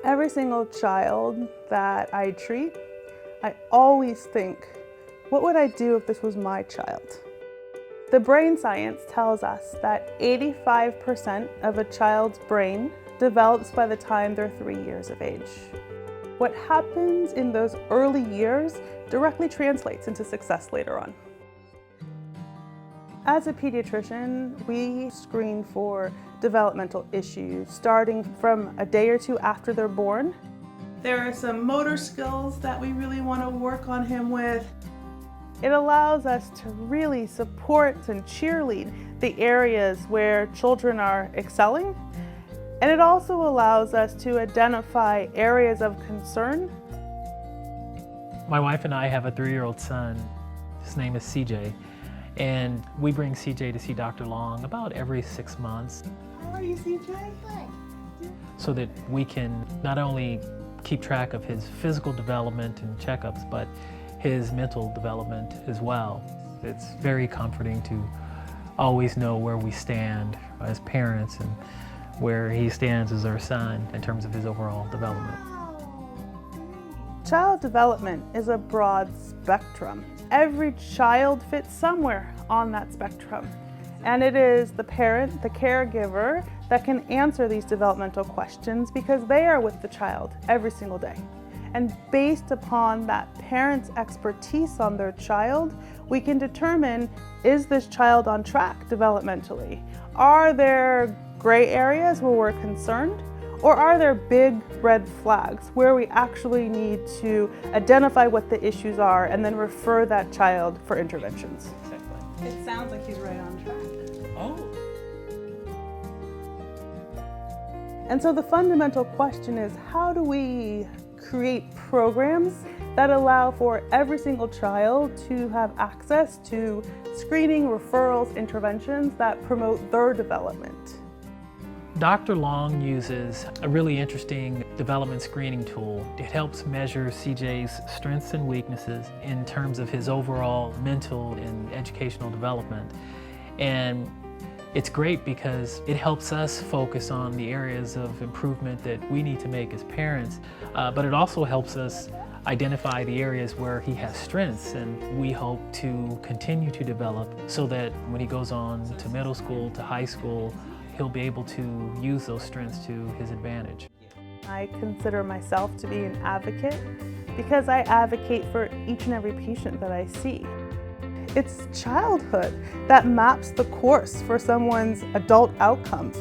Every single child that I treat, I always think, what would I do if this was my child? The brain science tells us that 85% of a child's brain develops by the time they're 3 years of age. What happens in those early years directly translates into success later on. As a pediatrician, we screen for developmental issues starting from a day or two after they're born. There are some motor skills that we really want to work on him with. It allows us to really support and cheerlead the areas where children are excelling. And it also allows us to identify areas of concern. My wife and I have a 3-year-old son. His name is CJ. And we bring CJ to see Dr. Long about every 6 months. How are you, CJ? Good. So that we can not only keep track of his physical development and checkups, but his mental development as well. It's very comforting to always know where we stand as parents and where he stands as our son in terms of his overall development. Child development is a broad spectrum. Every child fits somewhere on that spectrum. And it is the parent, the caregiver, that can answer these developmental questions because they are with the child every single day. And based upon that parent's expertise on their child, we can determine, is this child on track developmentally? Are there gray areas where we're concerned? Or are there big red flags where we actually need to identify what the issues are and then refer that child for interventions? Exactly. It sounds like he's right on track. Oh. And so the fundamental question is, how do we create programs that allow for every single child to have access to screening, referrals, interventions that promote their development? Dr. Long uses a really interesting development screening tool. It helps measure CJ's strengths and weaknesses in terms of his overall mental and educational development. And it's great because it helps us focus on the areas of improvement that we need to make as parents, but it also helps us identify the areas where he has strengths, and we hope to continue to develop so that when he goes on to middle school, to high school, he'll be able to use those strengths to his advantage. I consider myself to be an advocate because I advocate for each and every patient that I see. It's childhood that maps the course for someone's adult outcomes.